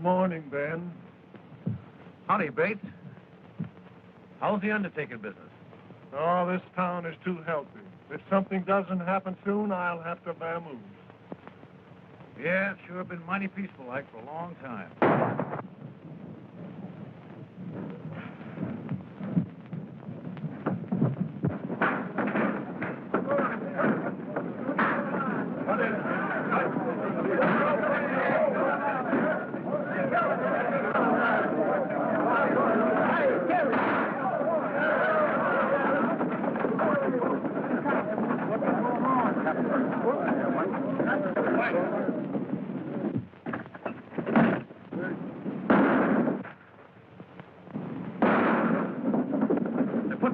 morning, Ben. Howdy, Bates. How's the undertaking business? Oh, this town is too healthy. If something doesn't happen soon, I'll have to vamoose. Yeah, it's sure been mighty peaceful like for a long time.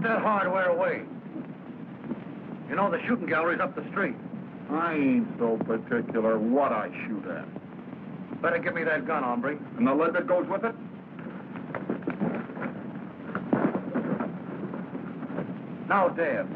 That hardware away. You know, the shooting gallery's up the street. I ain't so particular what I shoot at. Better give me that gun, hombre. And the lead that goes with it? Now, Dad.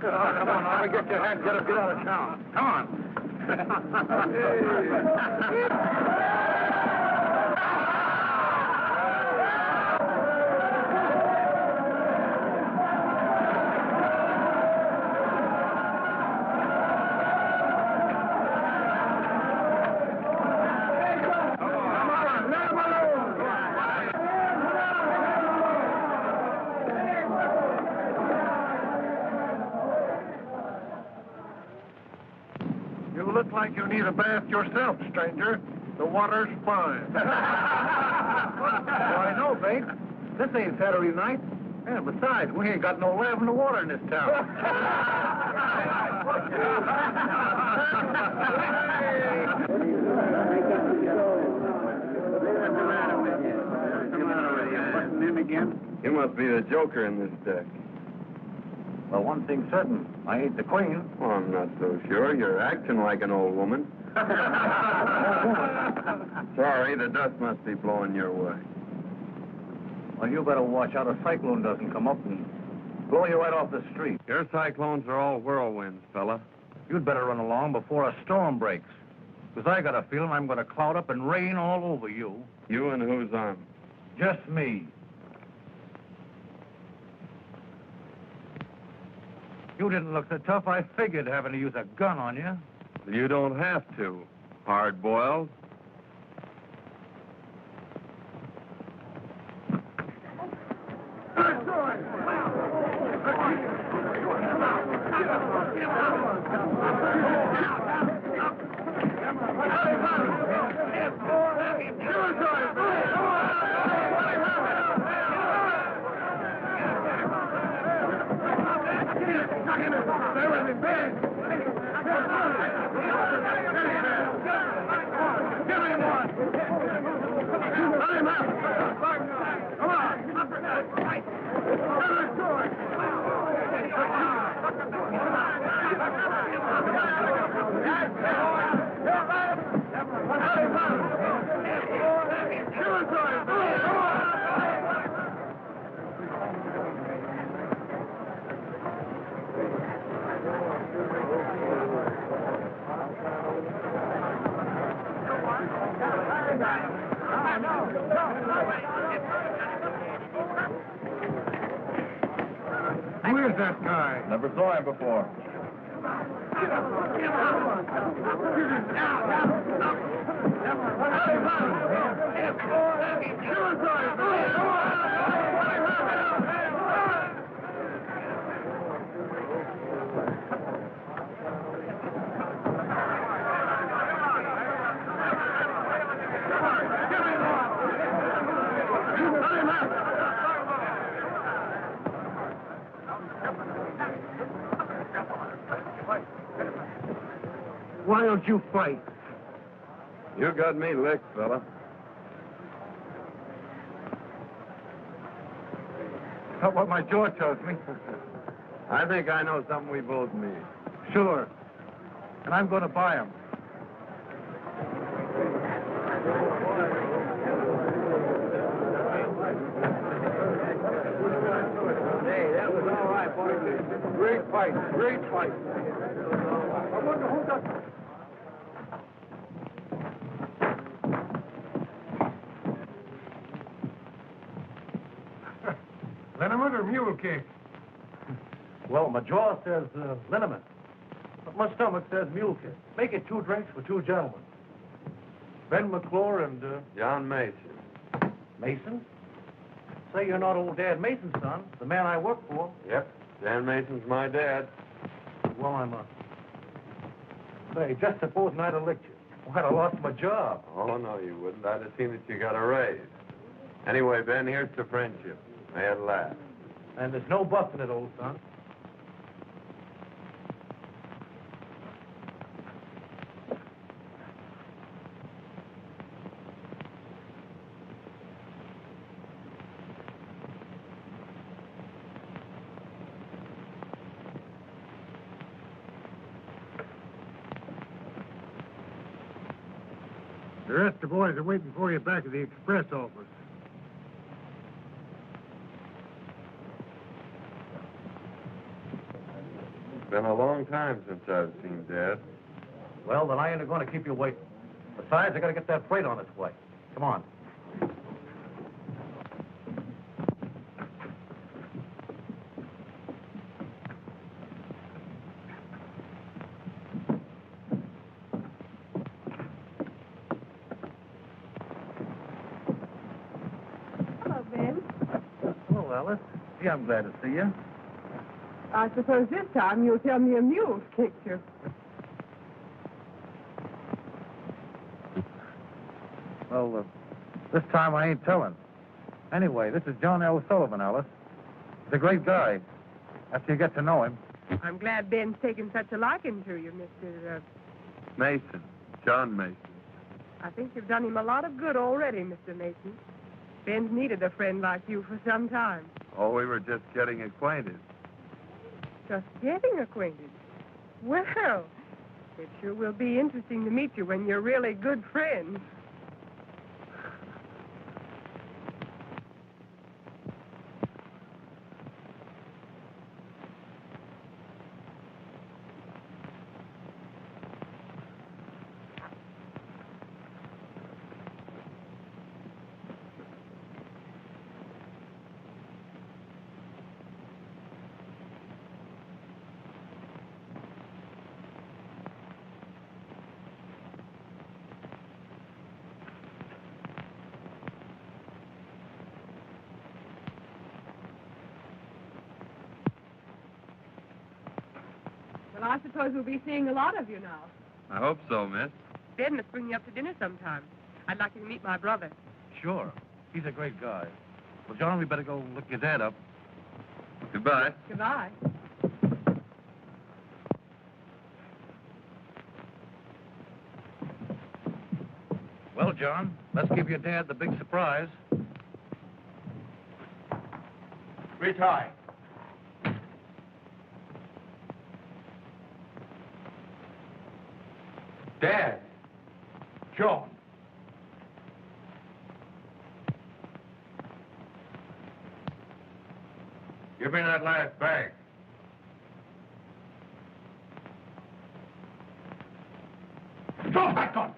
Come on, Army, get your head, get out of town. Come on. You look like you need a bath yourself, stranger. The water's fine. Well, I know, Bates. This ain't Saturday night. And besides, we ain't got no lavender water in this town. You must be the joker in this deck. Well, one thing's certain. I ain't the queen. Oh, I'm not so sure. You're acting like an old woman. Sorry, the dust must be blowing your way. Well, you better watch out a cyclone doesn't come up and blow you right off the street. Your cyclones are all whirlwinds, fella. You'd better run along before a storm breaks. Because I got a feeling I'm going to cloud up and rain all over you. You and who's on? Just me. You didn't look so tough, I figured having to use a gun on you. You don't have to. Hard-boiled. Who is that guy? Never saw him before. Why don't you fight? You got me licked, fella. That's what my jaw tells me. I think I know something we both need. Sure. And I'm going to buy them. Hey, that was all right, boys. Great fight. Great fight. I wonder who got... Liniment or mule cake? Well, my jaw says liniment, but my stomach says mule cake. Make it 2 drinks for 2 gentlemen. Ben McClure and John Mason. Mason. Say you're not old Dad Mason's son, the man I work for. Yep. Dan Mason's my dad. Well, I'm Say, just supposing I'd have licked you. Well, I'd have lost my job. Oh, no, you wouldn't. I'd have seen that you got a raise. Anyway, Ben, here's to friendship. May it last. And there's no busting it, old son. The rest of the boys are waiting for you back at the express office. It's been a long time since I've seen Dad. Well, then I ain't going to keep you waiting. Besides, I got to get that freight on its way. Come on. Hello, Ben. Hello, Alice. Gee, I'm glad to see you. I suppose this time you'll tell me a mule's kicked you. Well, this time I ain't telling. Anyway, this is John L. Sullivan, Alice. He's a great guy. After you get to know him. I'm glad Ben's taken such a liking to you, Mr. Mason. John Mason. I think you've done him a lot of good already, Mr. Mason. Ben's needed a friend like you for some time. Oh, we were just getting acquainted. Just getting acquainted. Well, it sure will be interesting to meet you when you're really good friends. Well, I suppose we'll be seeing a lot of you now. I hope so, miss. Ben must bring you up to dinner sometime. I'd like you to meet my brother. Sure. He's a great guy. Well, John, we better go look your dad up. Goodbye. Goodbye. Well, John, let's give your dad the big surprise. Retie. Dad. John. Give me that last bag. Drop that gun!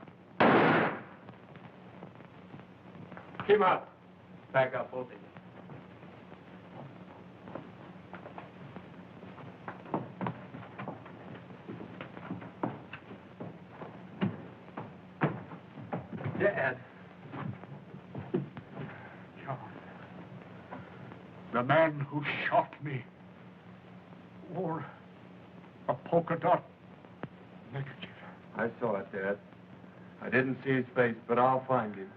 Keep up. Back up, both of you. Dad. John. The man who shot me wore a polka dot neckerchief. I saw it, Dad. I didn't see his face, but I'll find him.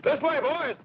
This way, boys!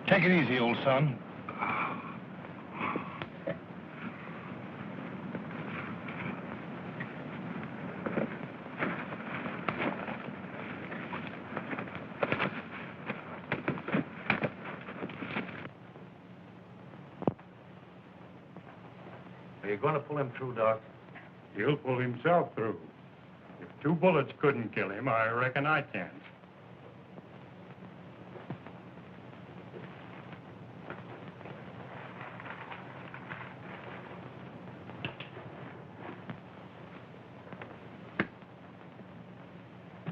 Take it easy, old son. Are you going to pull him through, Doc? He'll pull himself through. If 2 bullets couldn't kill him, I reckon I can.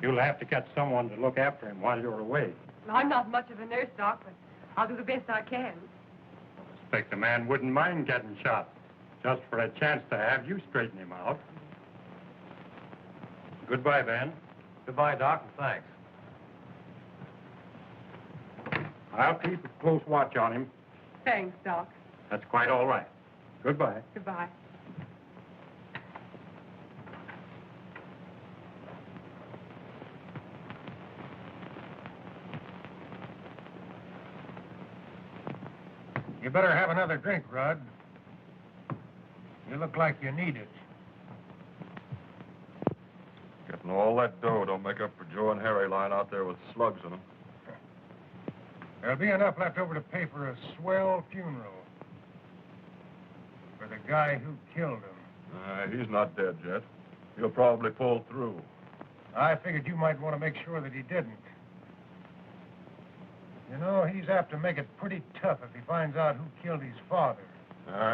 You'll have to get someone to look after him while you're away. I'm not much of a nurse, Doc, but I'll do the best I can. I expect the man wouldn't mind getting shot, just for a chance to have you straighten him out. Goodbye, Ben. Goodbye, Doc, and thanks. I'll keep a close watch on him. Thanks, Doc. That's quite all right. Goodbye. Goodbye. You better have another drink, Rod. You look like you need it. Getting all that dough don't make up for Joe and Harry lying out there with slugs in them. There'll be enough left over to pay for a swell funeral for the guy who killed him. He's not dead yet. He'll probably pull through. I figured you might want to make sure that he didn't. You know, he's apt to make it pretty tough if he finds out who killed his father.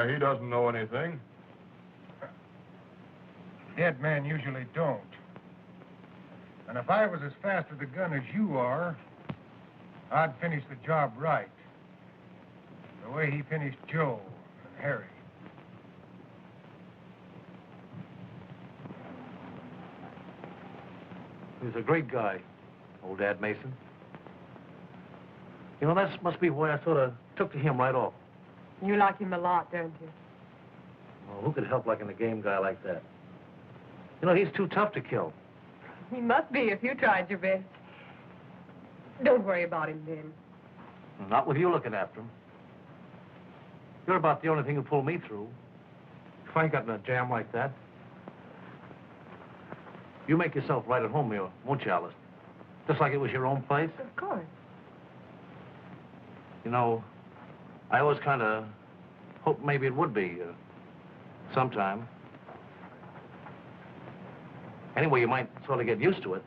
He doesn't know anything. Dead men usually don't. And if I was as fast with a gun as you are, I'd finish the job right. The way he finished Joe and Harry. He was a great guy, old Dad Mason. You know, that must be why I sort of took to him right off. You like him a lot, don't you? Well, who could help liking a game guy like that? You know, he's too tough to kill. He must be if you tried your best. Don't worry about him, Ben. Not with you looking after him. You're about the only thing who pulled me through. If I ain't got in a jam like that. You make yourself right at home here, won't you, Alice? Just like it was your own place. Of course. You know, I always kind of hoped maybe it would be sometime. Anyway, you might sort of get used to it,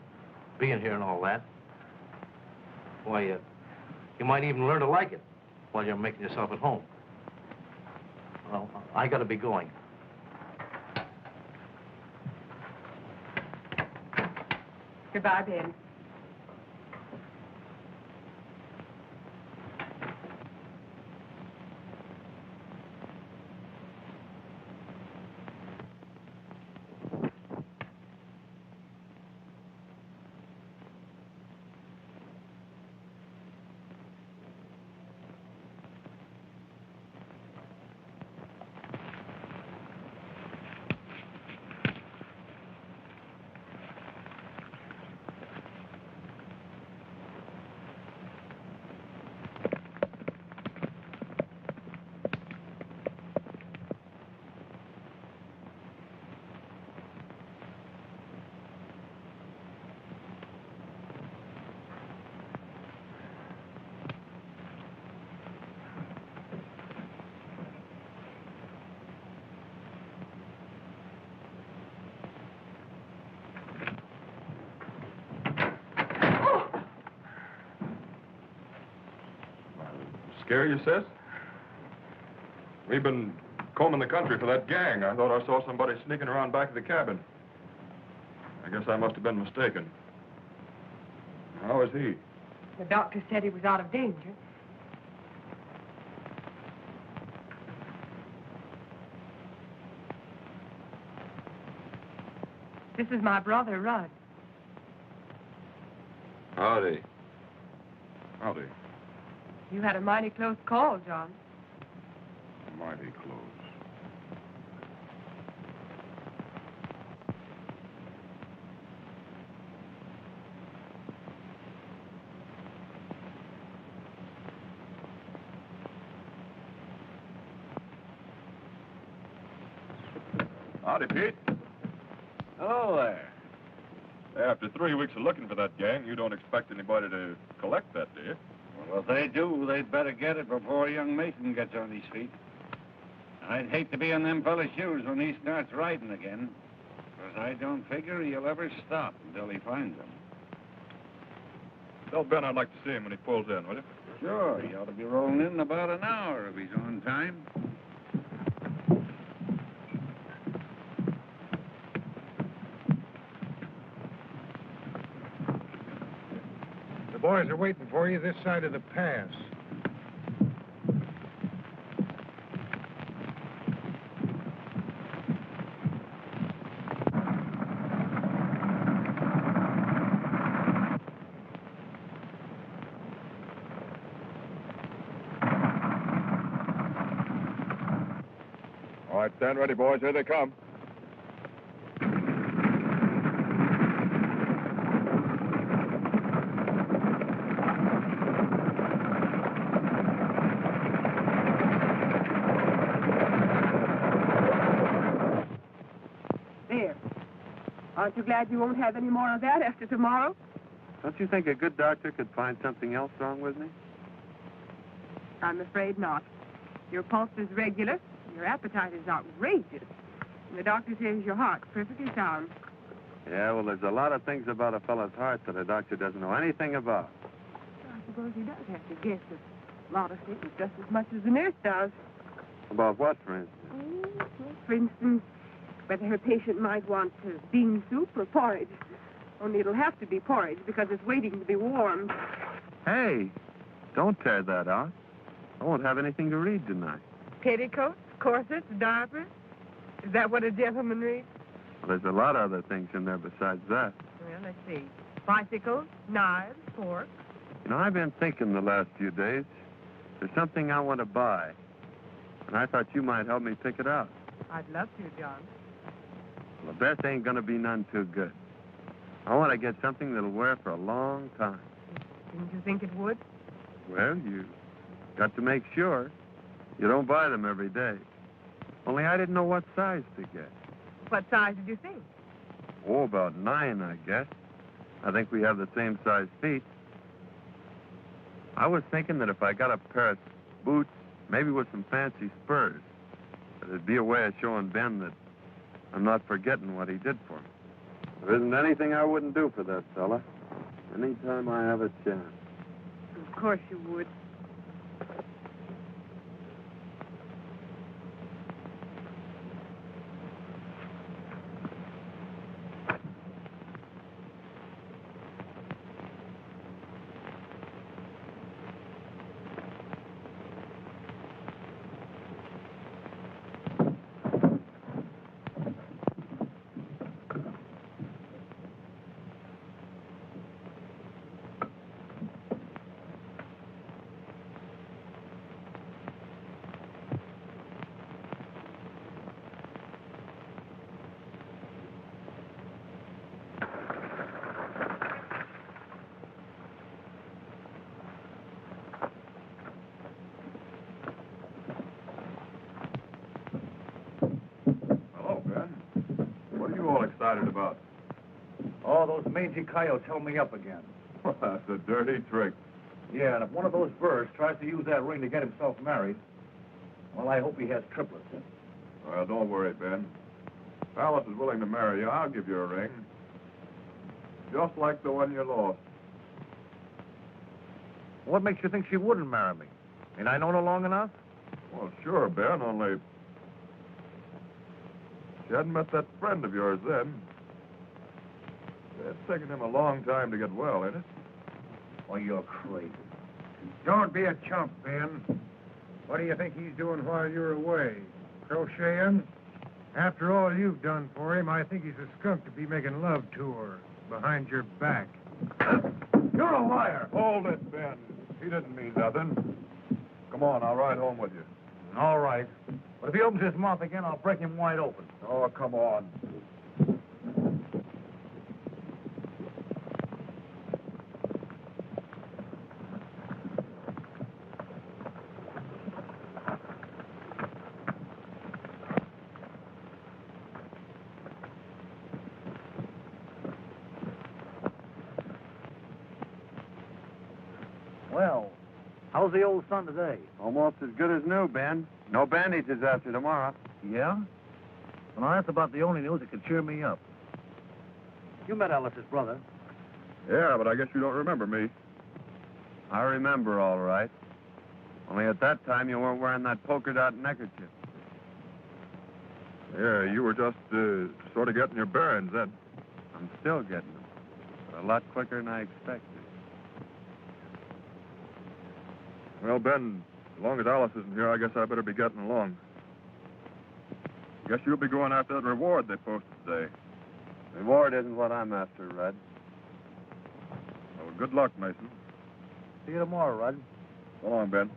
being here and all that. Why, you might even learn to like it while you're making yourself at home. Well, I got to be going. Goodbye, Ben. scare you, sis? We've been combing the country for that gang. I thought I saw somebody sneaking around back of the cabin. I guess I must have been mistaken. How is he? The doctor said he was out of danger. This is my brother, Rudd. Howdy. Howdy. You had a mighty close call, John. Mighty close. Howdy, Pete. Hello there. After 3 weeks of looking for that gang, you don't expect anybody to collect that, do you? Well, if they do, they'd better get it before young Mason gets on his feet. I'd hate to be in them fellas' shoes when he starts riding again, because I don't figure he'll ever stop until he finds them. Tell Ben I'd like to see him when he pulls in, will you? Sure, he ought to be rolling in about an hour if he's on time. The boys are waiting for you this side of the pass. All right, stand ready, boys. Here they come. There. Aren't you glad you won't have any more of that after tomorrow? Don't you think a good doctor could find something else wrong with me? I'm afraid not. Your pulse is regular. Your appetite is outrageous. And the doctor says your heart's perfectly sound. Yeah, well, there's a lot of things about a fellow's heart that a doctor doesn't know anything about. I suppose he does have to guess a lot of things just as much as the nurse does. About what, for instance? Well, for instance, whether her patient might want bean soup or porridge. Only it'll have to be porridge because it's waiting to be warmed. Hey, don't tear that out. I won't have anything to read tonight. Petticoats, corsets, diapers. Is that what a gentleman reads? Well, there's a lot of other things in there besides that. Well, let's see. Bicycles, knives, forks. You know, I've been thinking the last few days. There's something I want to buy. And I thought you might help me pick it out. I'd love to, John. Well, the best ain't gonna be none too good. I want to get something that'll wear for a long time. Didn't you think it would? Well, you got to make sure. You don't buy them every day. Only I didn't know what size to get. What size did you think? Oh, about 9, I guess. I think we have the same size feet. I was thinking that if I got a pair of boots, maybe with some fancy spurs, that it'd be a way of showing Ben that I'm not forgetting what he did for me. There isn't anything I wouldn't do for that fella. Anytime I have a chance. Of course you would. Hello, Ben. What are you all excited about? Oh, those mangy coyotes held me up again. That's a dirty trick. Yeah, and if one of those birds tries to use that ring to get himself married, well, I hope he has triplets. Well, don't worry, Ben. If Alice is willing to marry you, I'll give you a ring. Just like the one you lost. What makes you think she wouldn't marry me? Ain't I known her long enough? Well, sure, Ben, only... She hadn't met that friend of yours then. It's taken him a long time to get well, ain't it? Oh, you're crazy. Don't be a chump, Ben. What do you think he's doing while you're away? Crocheting? After all you've done for him, I think he's a skunk to be making love to her behind your back. You're a liar. Hold it, Ben. He didn't mean nothing. Come on, I'll ride home with you. All right. But if he opens his mouth again, I'll break him wide open. Oh, come on. Well, how's the old son today? Almost as good as new, Ben. No bandages after tomorrow. Yeah? Well, that's about the only news that could cheer me up. You met Alice's brother. Yeah, but I guess you don't remember me. I remember all right. Only at that time you weren't wearing that polka dot neckerchief. Yeah, you were just sort of getting your bearings then. I'm still getting them, but a lot quicker than I expected. Well, Ben, as long as Alice isn't here, I guess I better be getting along. Guess you'll be going after that reward they posted today. Reward isn't what I'm after, Red. Well, good luck, Mason. See you tomorrow, Rod. So long, Ben.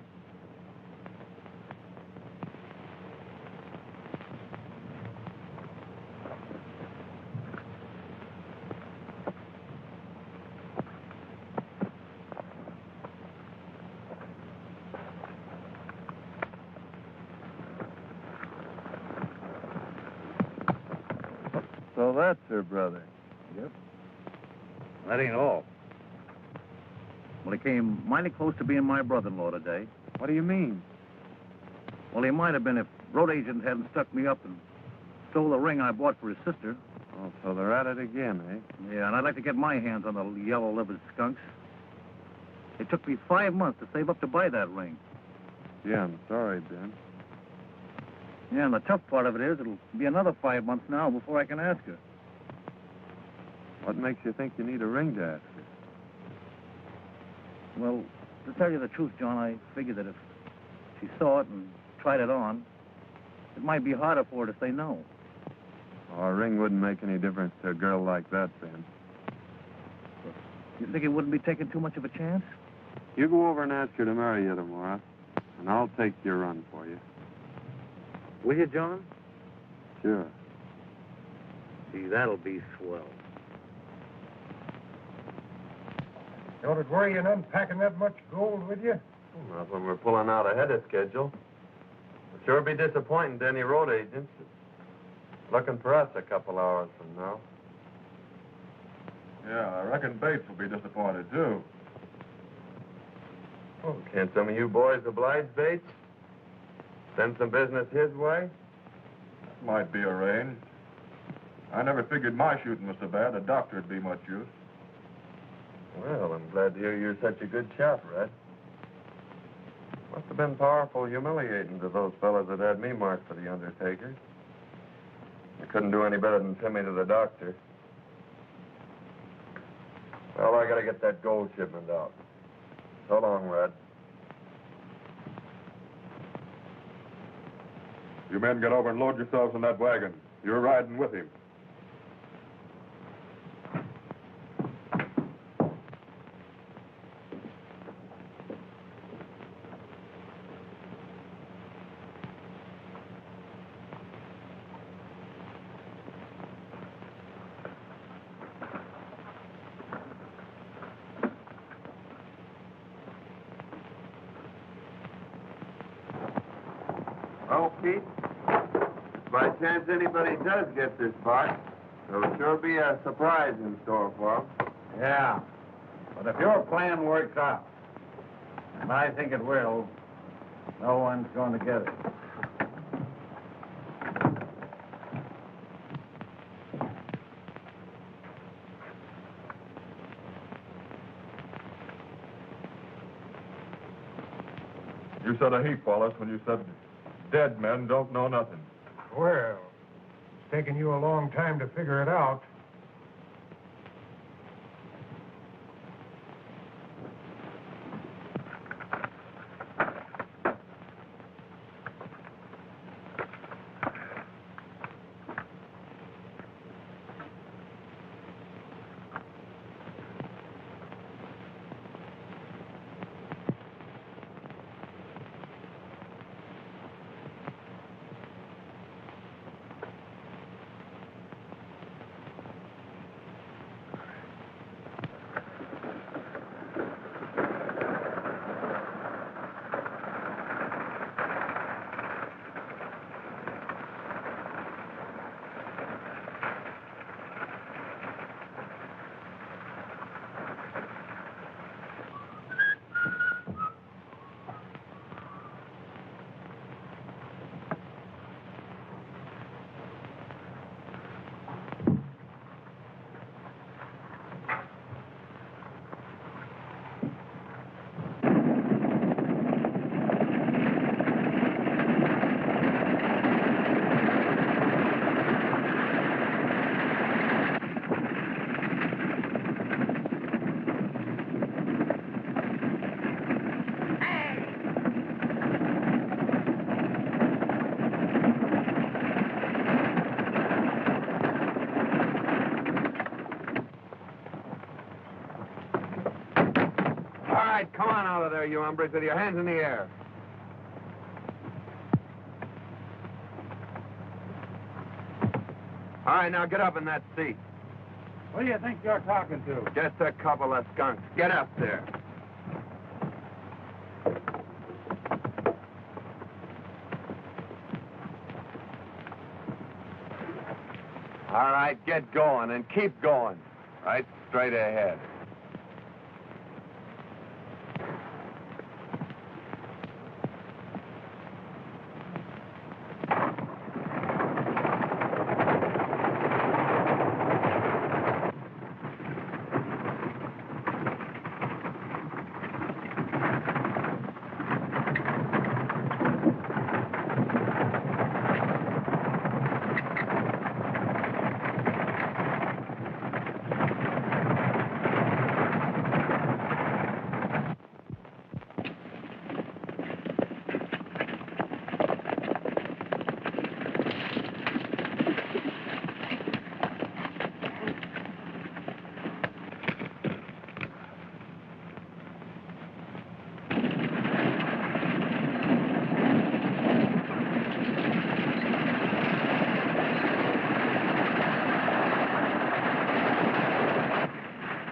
So that's her brother. Yep. That ain't all. Well, he came mighty close to being my brother-in-law today. What do you mean? Well, he might have been if road agent hadn't stuck me up and stole the ring I bought for his sister. Oh, so they're at it again, eh? Yeah, and I'd like to get my hands on the yellow-livered skunks. It took me 5 months to save up to buy that ring. Yeah, I'm sorry, Ben. Yeah, and the tough part of it is it'll be another 5 months now before I can ask her. What makes you think you need a ring to ask her? Well, to tell you the truth, John, I figured that if she saw it and tried it on, it might be harder for her to say no. Oh, a ring wouldn't make any difference to a girl like that, Ben. You think it wouldn't be taking too much of a chance? You go over and ask her to marry you tomorrow, and I'll take your run for you. Will you, John? Sure. Gee, that'll be swell. Don't it worry you in unpacking that much gold with you? Not when we're pulling out ahead of schedule. It'll sure be disappointing to any road agents looking for us a couple hours from now. Yeah, I reckon Bates will be disappointed, too. Oh, can't some of you boys oblige Bates? Send some business his way? That might be arranged. I never figured my shooting was so bad a doctor'd be much use. Well, I'm glad to hear you're such a good shot, Red. Must have been powerful humiliating to those fellas that had me marked for the Undertaker. I couldn't do any better than send me to the doctor. Well, I gotta get that gold shipment out. So long, Red. You men get over and load yourselves in that wagon. You're riding with him. Well, Pete, by chance anybody does get this box, there'll sure be a surprise in store for them. Yeah. But if your plan works out, and I think it will, no one's going to get it. You said a heap, Wallace, when you said dead men don't know nothing. Well, it's taken you a long time to figure it out. All right, come on out of there, you hombres, with your hands in the air. All right, now get up in that seat. What do you think you're talking to? Just a couple of skunks. Get up there. All right, get going and keep going. Right straight ahead.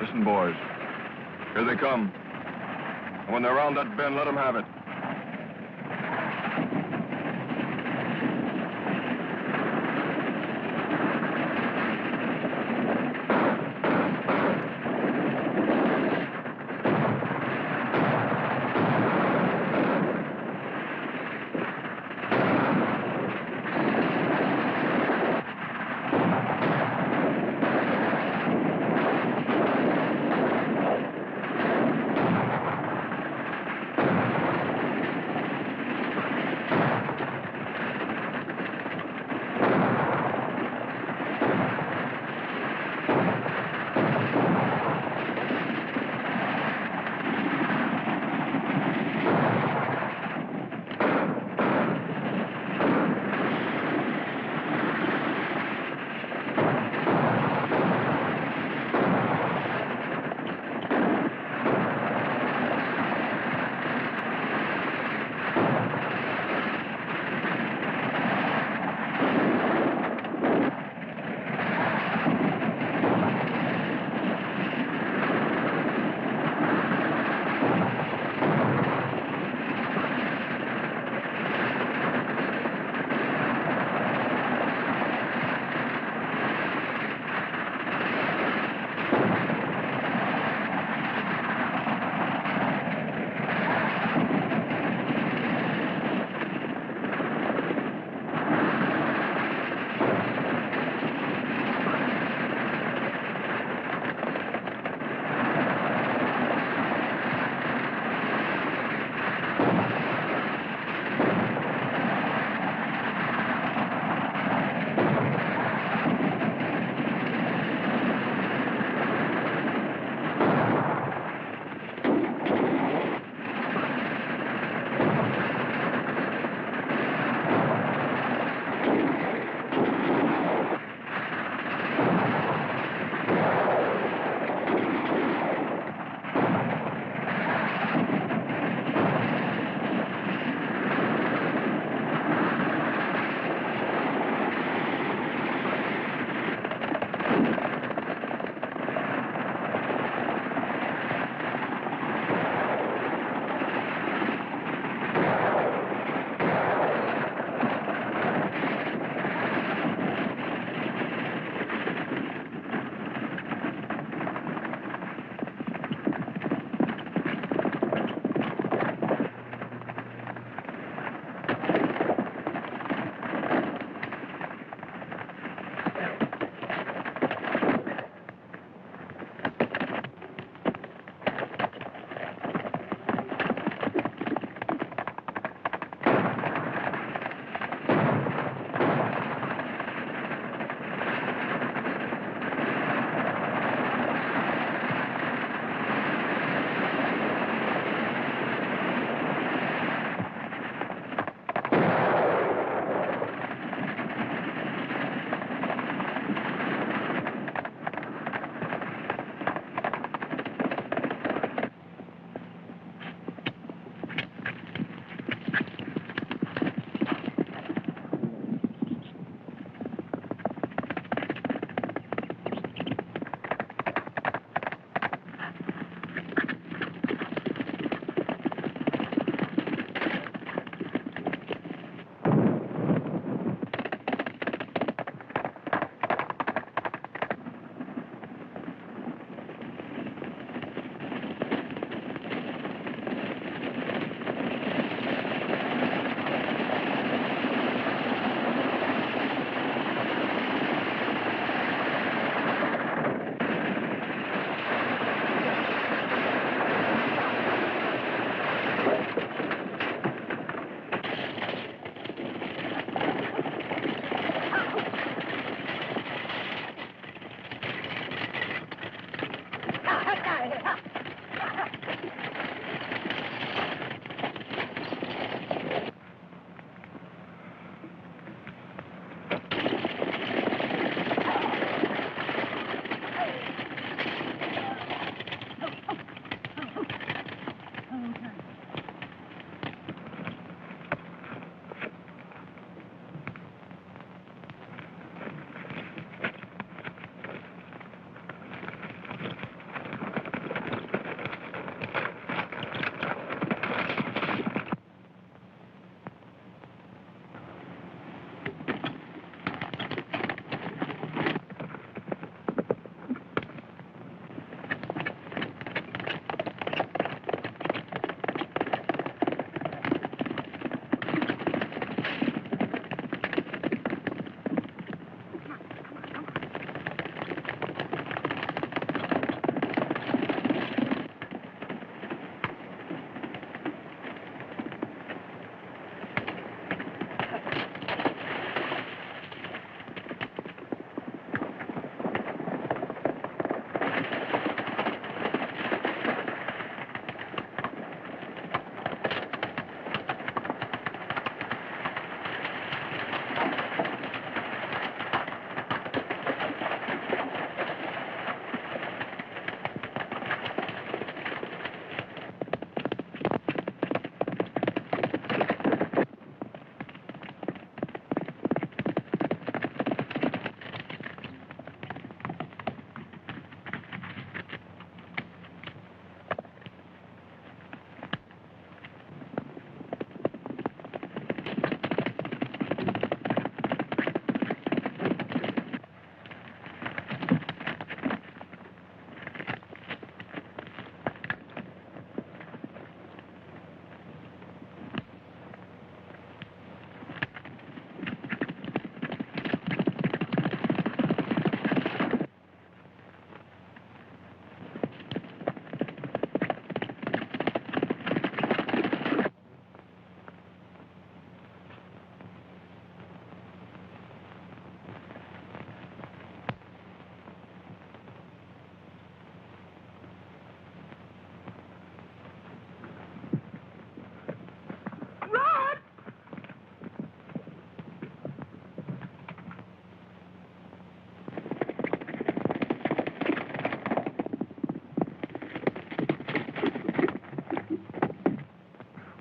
Listen, boys. Here they come. And when they're around that bend, let them have it.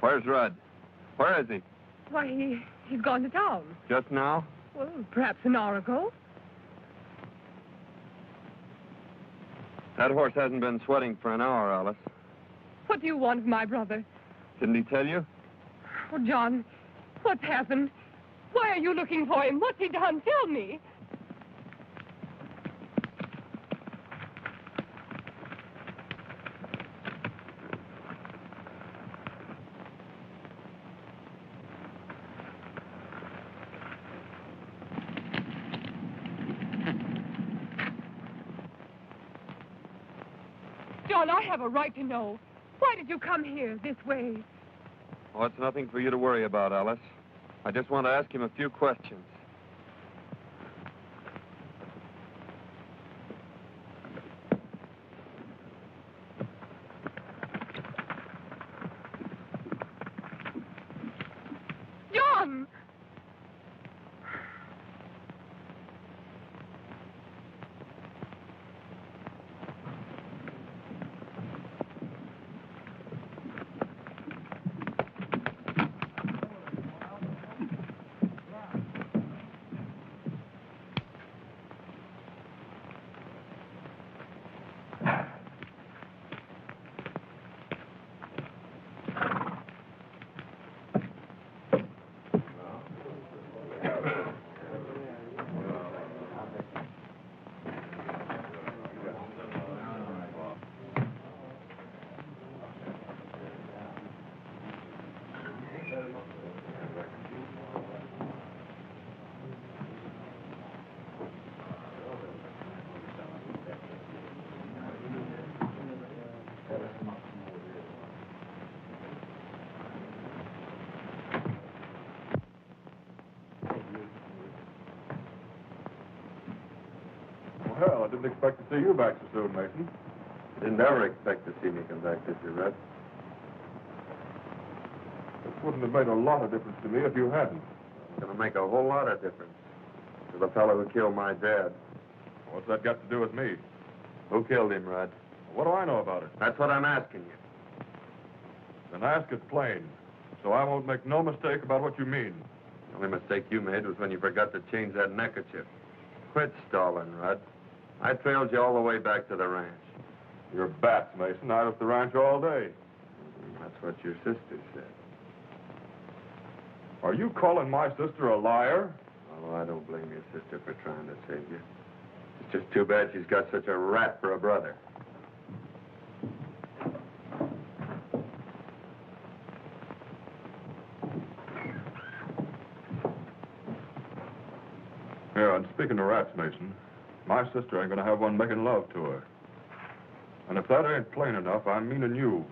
Where's Rudd? Where is he? Why, he's gone to town. Just now? Well, perhaps an hour ago. That horse hasn't been sweating for an hour, Alice. What do you want of my brother? Didn't he tell you? Oh, John, what's happened? Why are you looking for him? What's he done? Tell me. John, I have a right to know. Why did you come here this way? Oh, it's nothing for you to worry about, Alice. I just want to ask him a few questions. John! Well, I didn't expect to see you back so soon, Mason. Didn't ever expect to see me come back, did you, Red? This wouldn't have made a lot of difference to me if you hadn't. It's going to make a whole lot of difference to the fellow who killed my dad. What's that got to do with me? Who killed him, Red? What do I know about it? That's what I'm asking you. Then ask it plain, so I won't make no mistake about what you mean. The only mistake you made was when you forgot to change that neckerchief. Quit stalling, Rudd. I trailed you all the way back to the ranch. You're bats, Mason. I was at the ranch all day. That's what your sister said. Are you calling my sister a liar? Oh, I don't blame your sister for trying to save you. It's just too bad she's got such a rat for a brother. Yeah, and speaking of rats, Mason, my sister ain't gonna have one making love to her. And if that ain't plain enough, I'm meaning you.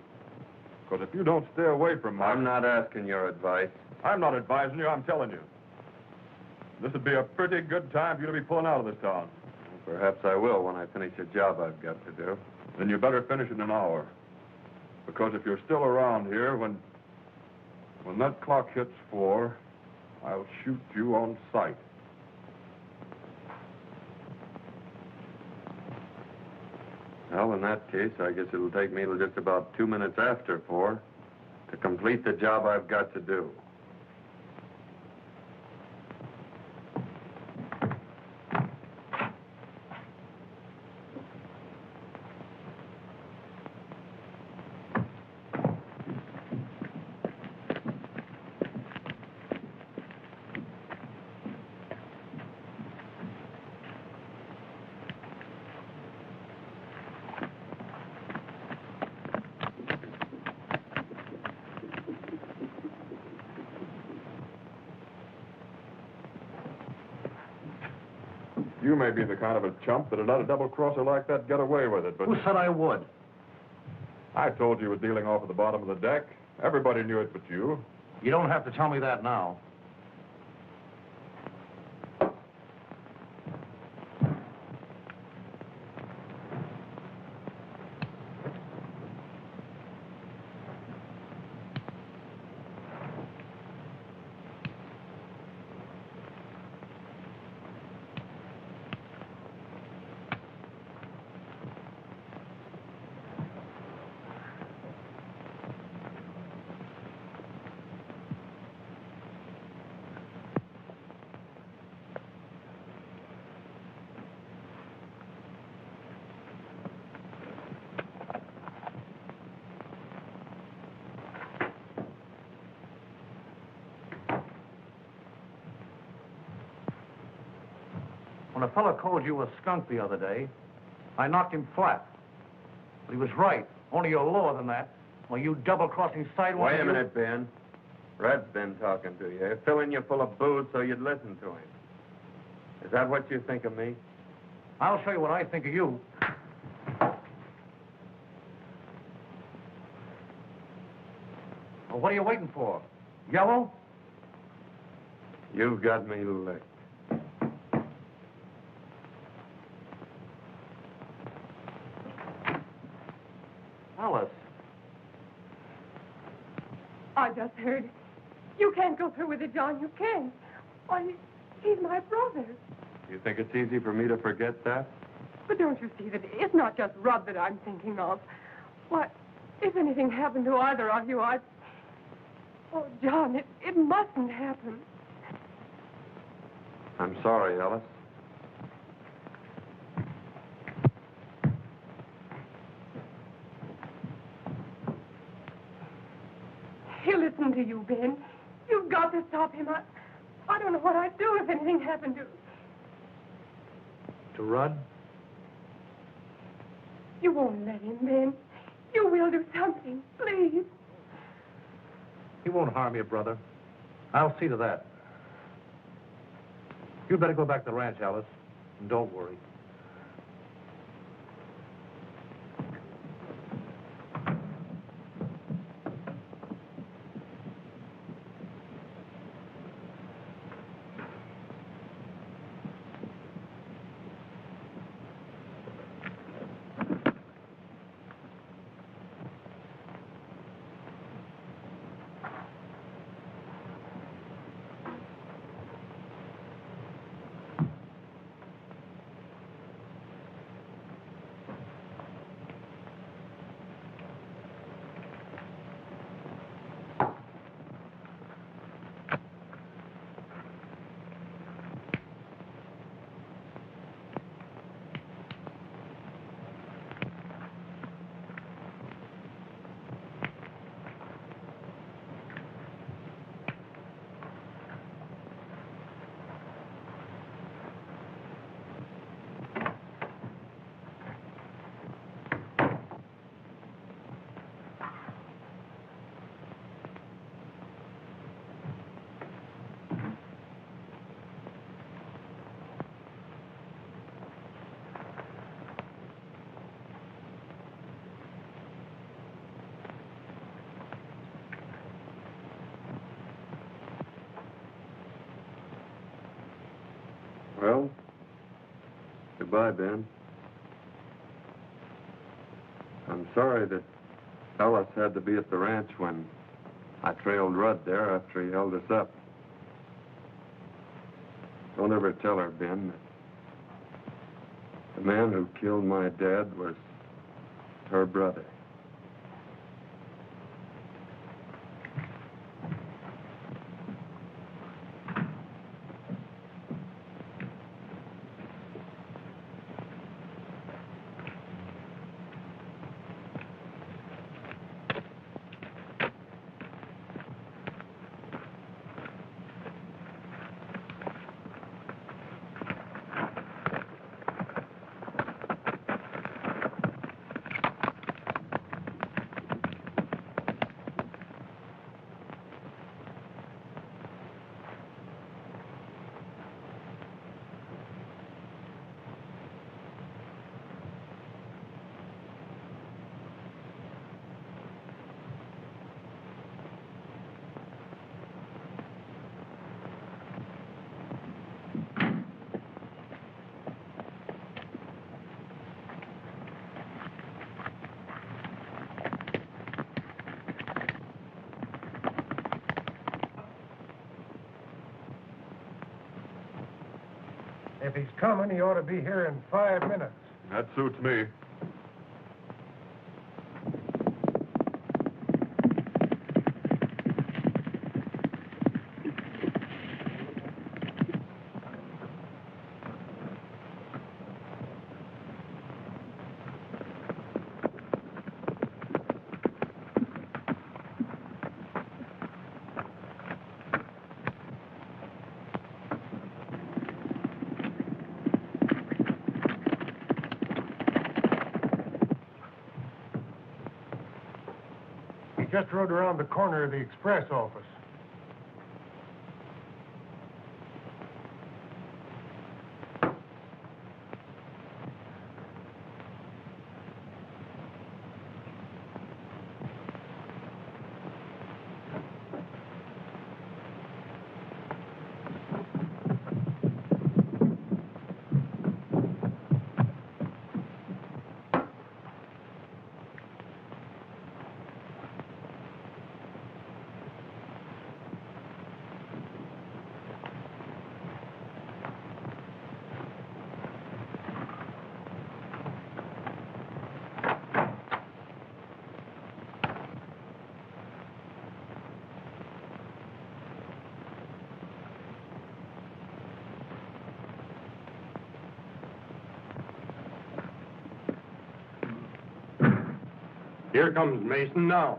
Because if you don't stay away from my... I'm not asking your advice. I'm not advising you, I'm telling you. This would be a pretty good time for you to be pulling out of this town. Perhaps I will when I finish a job I've got to do. Then you better finish in an hour. Because if you're still around here, when that clock hits 4, I'll shoot you on sight. Well, in that case, I guess it'll take me till just about 2 minutes after 4 to complete the job I've got to do. You may be the kind of a chump that'd let a double-crosser like that get away with it, but... Who said I would? I told you was dealing off at the bottom of the deck. Everybody knew it but you. You don't have to tell me that now. When a fella called you a skunk the other day, I knocked him flat. But he was right. Only you're lower than that. Well, you double-crossing sidewalk... Wait a minute, Ben. Red's been talking to you, filling you full of booze so you'd listen to him. Is that what you think of me? I'll show you what I think of you. Well, what are you waiting for? Yellow? You've got me licked. Alice. I just heard. You can't go through with it, John. You can't. Why, he's my brother. You think it's easy for me to forget that? But don't you see that it's not just Rudd that I'm thinking of? Why, if anything happened to either of you, I'd... Oh, John, it mustn't happen. I'm sorry, Alice. He'll listen to you, Ben. You've got to stop him. I don't know what I'd do if anything happened to... To Rudd? You won't let him, Ben. You will do something, please. He won't harm you, brother. I'll see to that. You'd better go back to the ranch, Alice, and don't worry. Well, goodbye, Ben. I'm sorry that Ellis had to be at the ranch when I trailed Rudd there after he held us up. Don't ever tell her, Ben, that the man who killed my dad was her brother. If he's coming, he ought to be here in 5 minutes. That suits me. just rode around the corner of the express office. Here comes Mason now.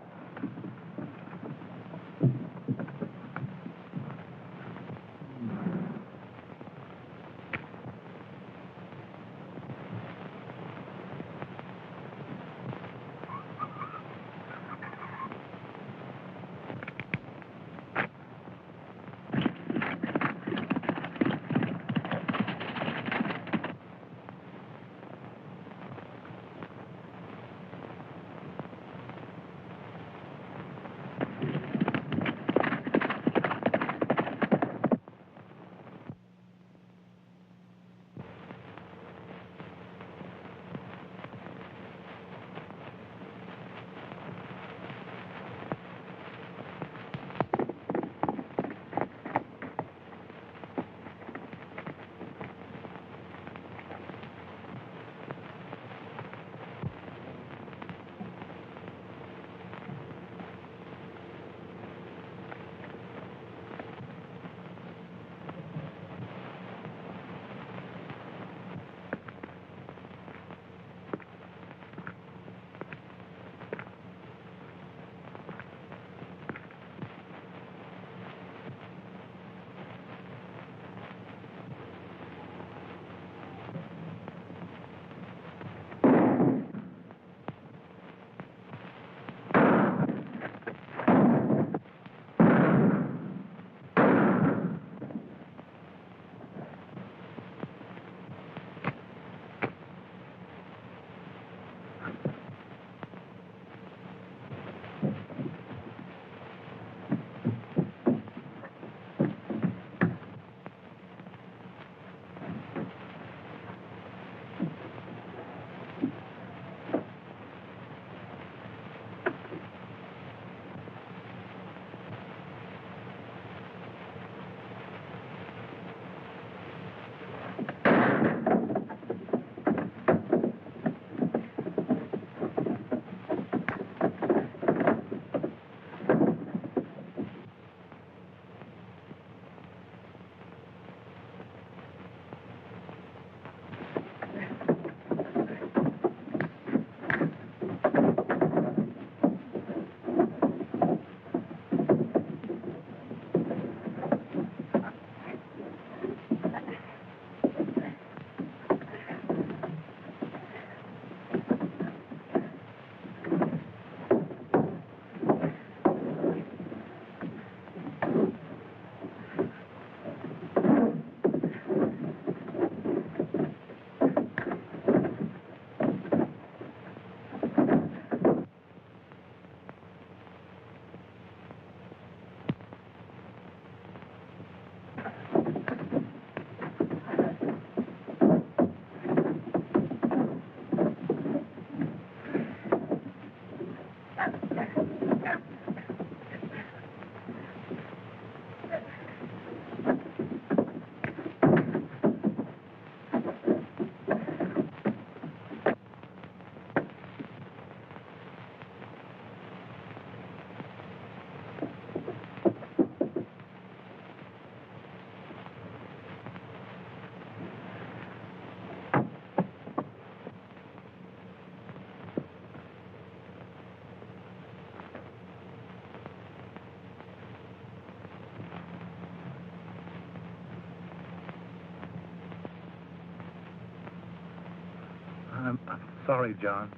I'm sorry, John.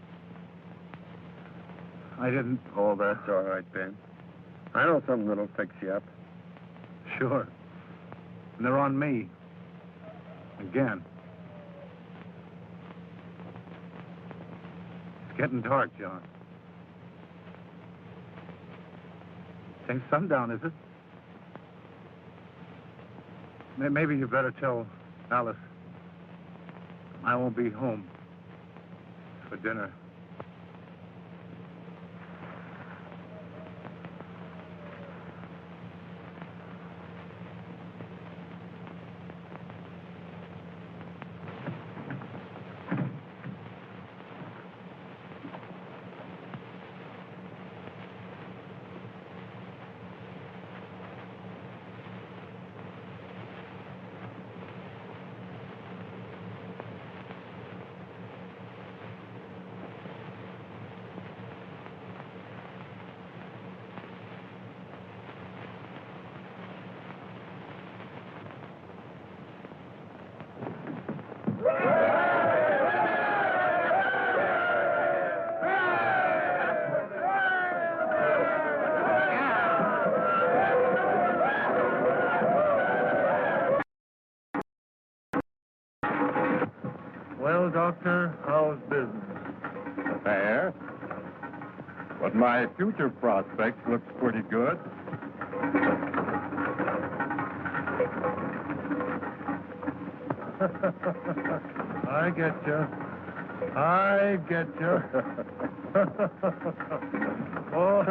I didn't. Oh, that's all right, Ben. I know something that'll fix you up. Sure. And they're on me. Again. It's getting dark, John. It ain't sundown, is it? Maybe you better tell Alice I won't be home for dinner. Well, Doctor, how's business? Fair. But my future prospects looks pretty good. I get you. I get you. Oh.